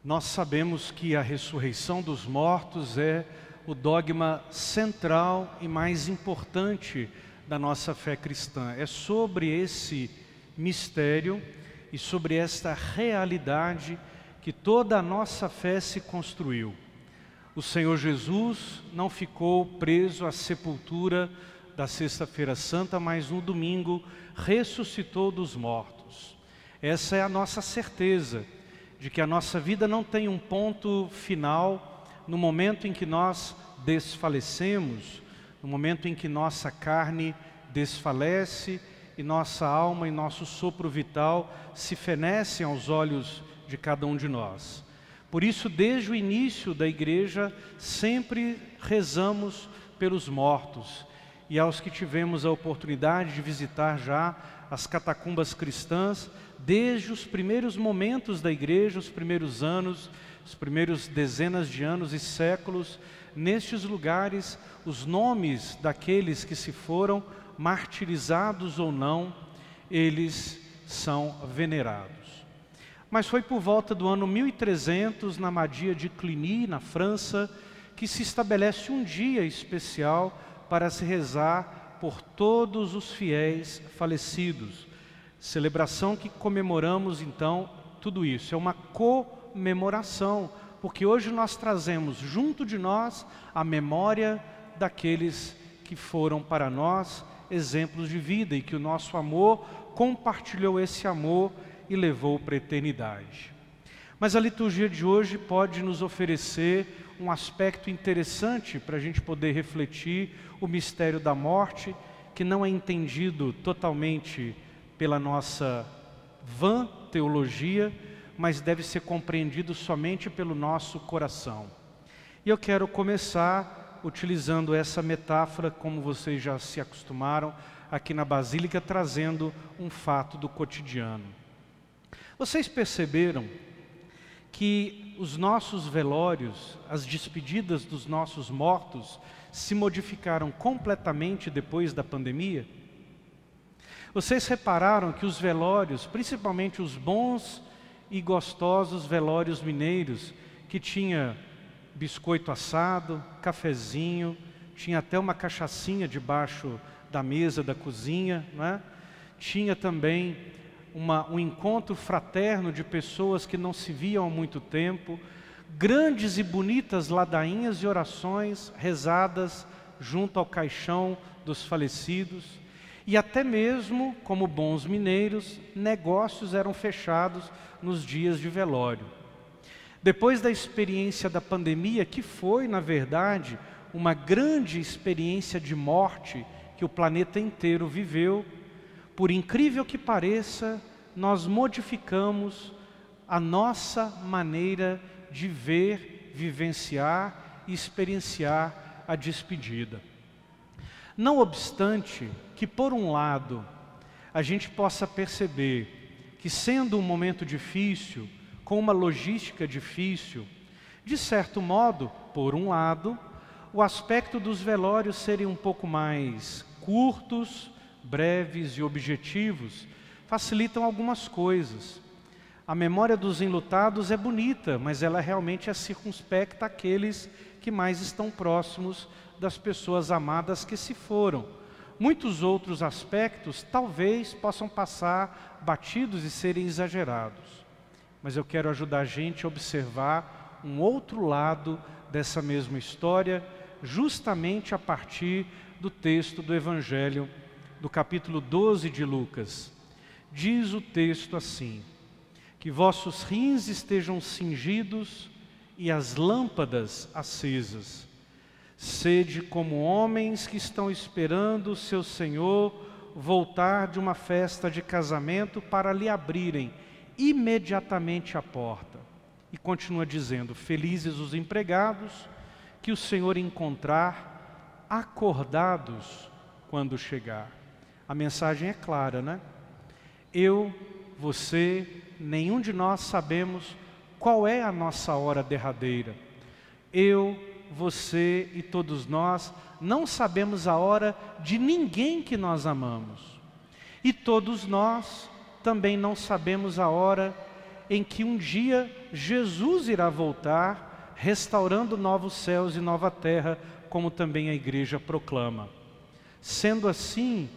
Nós sabemos que a ressurreição dos mortos é o dogma central e mais importante da nossa fé cristã. É sobre esse mistério e sobre esta realidade que toda a nossa fé se construiu. O Senhor Jesus não ficou preso à sepultura da Sexta-feira Santa, mas no domingo ressuscitou dos mortos. Essa é a nossa certeza de que a nossa vida não tem um ponto final no momento em que nós desfalecemos, no momento em que nossa carne desfalece e nossa alma e nosso sopro vital se fenecem aos olhos de cada um de nós. Por isso, desde o início da igreja, sempre rezamos pelos mortos. E aos que tivemos a oportunidade de visitar já as catacumbas cristãs, desde os primeiros momentos da igreja, os primeiros anos, os primeiros dezenas de anos e séculos, nestes lugares, os nomes daqueles que se foram, martirizados ou não, eles são venerados. Mas foi por volta do ano 1300, na abadia de Cluny, na França, que se estabelece um dia especial para se rezar por todos os fiéis falecidos. Celebração que comemoramos então tudo isso. É uma comemoração, porque hoje nós trazemos junto de nós a memória daqueles que foram para nós exemplos de vida e que o nosso amor compartilhou esse amor e levou para a eternidade. Mas a liturgia de hoje pode nos oferecer um aspecto interessante para a gente poder refletir o mistério da morte, que não é entendido totalmente pela nossa vã teologia, mas deve ser compreendido somente pelo nosso coração. E eu quero começar utilizando essa metáfora, como vocês já se acostumaram, aqui na Basílica, trazendo um fato do cotidiano. Vocês perceberam que os nossos velórios, as despedidas dos nossos mortos, se modificaram completamente depois da pandemia? Vocês repararam que os velórios, principalmente os bons e gostosos velórios mineiros, que tinha biscoito assado, cafezinho, tinha até uma cachaçinha debaixo da mesa da cozinha, não é? Tinha também um encontro fraterno de pessoas que não se viam há muito tempo, grandes e bonitas ladainhas e orações rezadas junto ao caixão dos falecidos, e até mesmo, como bons mineiros, negócios eram fechados nos dias de velório. Depois da experiência da pandemia, que foi, na verdade, uma grande experiência de morte que o planeta inteiro viveu, por incrível que pareça, nós modificamos a nossa maneira de ver, vivenciar e experienciar a despedida. Não obstante que, por um lado, a gente possa perceber que, sendo um momento difícil, com uma logística difícil, de certo modo, por um lado, o aspecto dos velórios serem um pouco mais curtos, breves e objetivos, facilitam algumas coisas. A memória dos enlutados é bonita, mas ela realmente é circunspecta àqueles que mais estão próximos das pessoas amadas que se foram. Muitos outros aspectos talvez possam passar batidos e serem exagerados. Mas eu quero ajudar a gente a observar um outro lado dessa mesma história, justamente a partir do texto do Evangelho, do capítulo 12 de Lucas. Diz o texto assim: que vossos rins estejam cingidos e as lâmpadas acesas. Sede como homens que estão esperando o seu Senhor voltar de uma festa de casamento para lhe abrirem imediatamente a porta. E continua dizendo: felizes os empregados que o Senhor encontrar acordados quando chegar. A mensagem é clara, né? Eu, você, nenhum de nós sabemos qual é a nossa hora derradeira. Eu, você e todos nós não sabemos a hora de ninguém que nós amamos. E todos nós também não sabemos a hora em que um dia Jesus irá voltar, restaurando novos céus e nova terra, como também a igreja proclama. Sendo assim,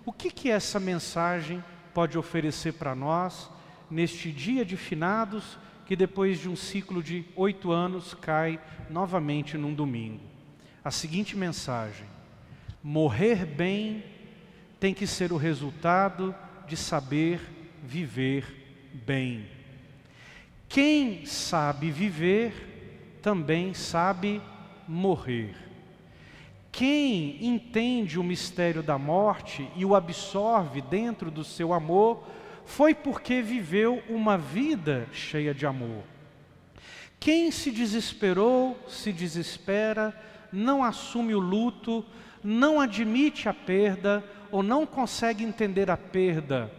o que essa mensagem pode oferecer para nós, neste dia de finados, que depois de um ciclo de 8 anos cai novamente num domingo? A seguinte mensagem: morrer bem tem que ser o resultado de saber viver bem. Quem sabe viver, também sabe morrer. Quem entende o mistério da morte e o absorve dentro do seu amor, foi porque viveu uma vida cheia de amor. Quem se desesperou, se desespera, não assume o luto, não admite a perda ou não consegue entender a perda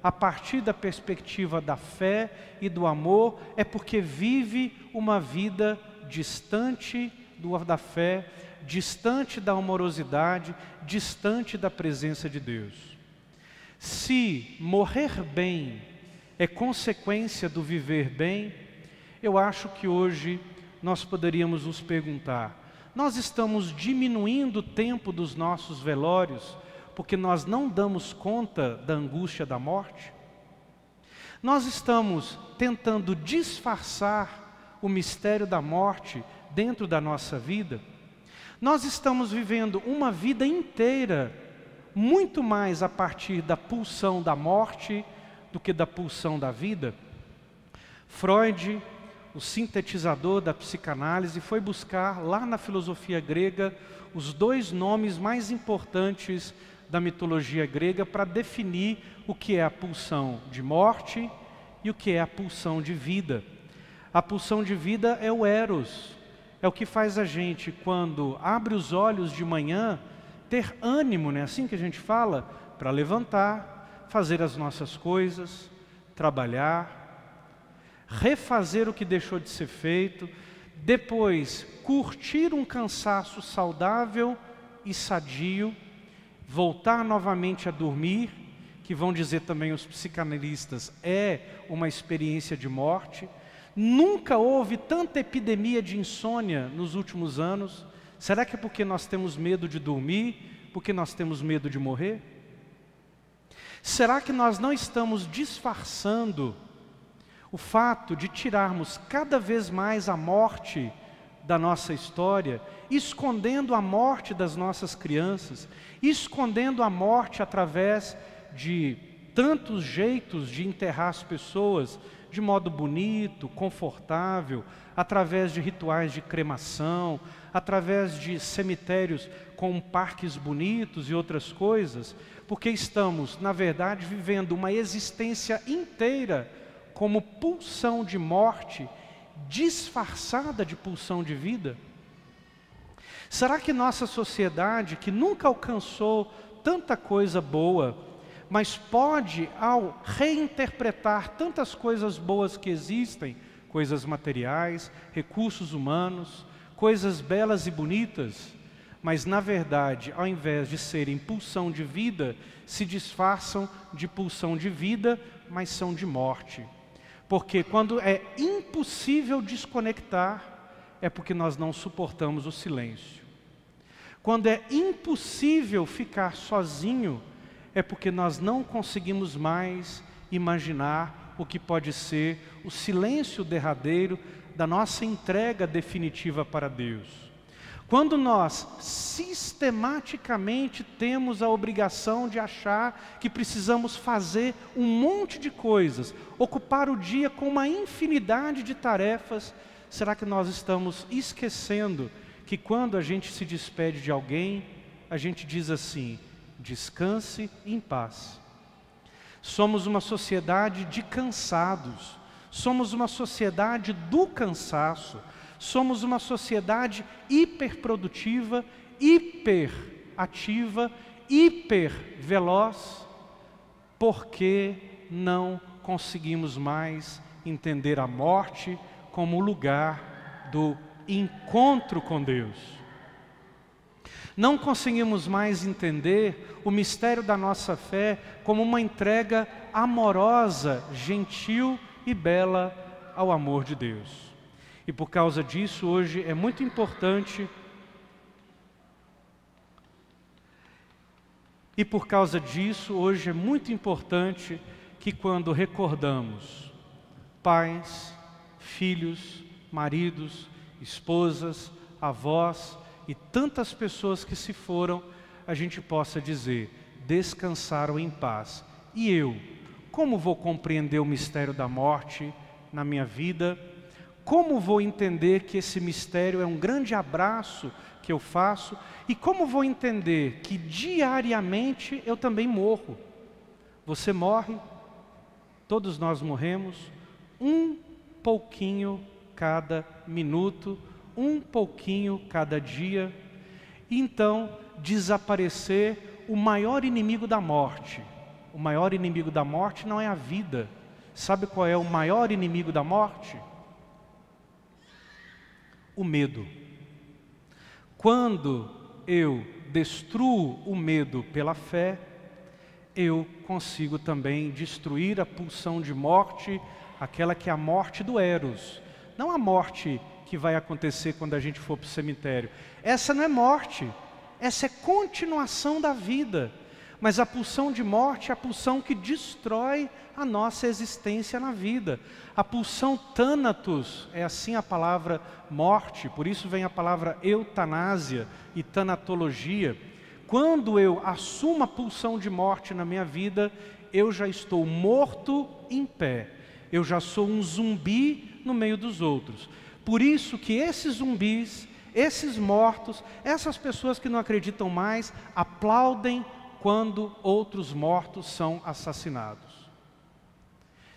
a partir da perspectiva da fé e do amor, é porque vive uma vida distante da fé, distante da amorosidade, distante da presença de Deus. Se morrer bem é consequência do viver bem, eu acho que hoje nós poderíamos nos perguntar: nós estamos diminuindo o tempo dos nossos velórios porque nós não damos conta da angústia da morte? Nós estamos tentando disfarçar o mistério da morte dentro da nossa vida? Nós estamos vivendo uma vida inteira muito mais a partir da pulsão da morte do que da pulsão da vida? Freud, o sintetizador da psicanálise, foi buscar lá na filosofia grega os 2 nomes mais importantes da mitologia grega para definir o que é a pulsão de morte e o que é a pulsão de vida. A pulsão de vida é o eros, é o que faz a gente, quando abre os olhos de manhã, ter ânimo, não é assim que a gente fala? Para levantar, fazer as nossas coisas, trabalhar, refazer o que deixou de ser feito, depois curtir um cansaço saudável e sadio, voltar novamente a dormir, que vão dizer também os psicanalistas, é uma experiência de morte. Nunca houve tanta epidemia de insônia nos últimos anos. Será que é porque nós temos medo de dormir? Porque nós temos medo de morrer? Será que nós não estamos disfarçando o fato de tirarmos cada vez mais a morte da nossa história, escondendo a morte das nossas crianças, escondendo a morte através de tantos jeitos de enterrar as pessoas de modo bonito, confortável, através de rituais de cremação, através de cemitérios com parques bonitos e outras coisas, porque estamos, na verdade, vivendo uma existência inteira como pulsão de morte, disfarçada de pulsão de vida? Será que nossa sociedade, que nunca alcançou tanta coisa boa, mas pode, ao reinterpretar tantas coisas boas que existem, coisas materiais, recursos humanos, coisas belas e bonitas, mas na verdade, ao invés de serem pulsão de vida, se disfarçam de pulsão de vida, mas são de morte? Porque quando é impossível desconectar, é porque nós não suportamos o silêncio. Quando é impossível ficar sozinho, é porque nós não conseguimos mais imaginar o que pode ser o silêncio derradeiro da nossa entrega definitiva para Deus. Quando nós sistematicamente temos a obrigação de achar que precisamos fazer um monte de coisas, ocupar o dia com uma infinidade de tarefas, será que nós estamos esquecendo que quando a gente se despede de alguém, a gente diz assim: descanse em paz? Somos uma sociedade de cansados, somos uma sociedade do cansaço, somos uma sociedade hiperprodutiva, hiperativa, hiperveloz, porque não conseguimos mais entender a morte como o lugar do encontro com Deus. Não conseguimos mais entender o mistério da nossa fé como uma entrega amorosa, gentil e bela ao amor de Deus. E por causa disso, hoje é muito importante, que quando recordamos pais, filhos, maridos, esposas, avós e tantas pessoas que se foram, a gente possa dizer: descansaram em paz. E eu, como vou compreender o mistério da morte na minha vida? Como vou entender que esse mistério é um grande abraço que eu faço? E como vou entender que diariamente eu também morro? Você morre, todos nós morremos, um pouquinho cada minuto, um pouquinho cada dia. E então, desaparecer o maior inimigo da morte. O maior inimigo da morte não é a vida. Sabe qual é o maior inimigo da morte? O medo. Quando eu destruo o medo pela fé, eu consigo também destruir a pulsão de morte, aquela que é a morte do Eros. Não a morte que vai acontecer quando a gente for para o cemitério. Essa não é morte, essa é continuação da vida. Mas a pulsão de morte é a pulsão que destrói a nossa existência na vida. A pulsão thanatos, é assim a palavra morte, por isso vem a palavra eutanásia e tanatologia. Quando eu assumo a pulsão de morte na minha vida, eu já estou morto em pé. Eu já sou um zumbi no meio dos outros. Por isso que esses zumbis, esses mortos, essas pessoas que não acreditam mais, aplaudem quando outros mortos são assassinados.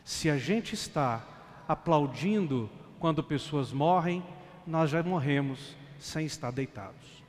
Se a gente está aplaudindo quando pessoas morrem, nós já morremos sem estar deitados.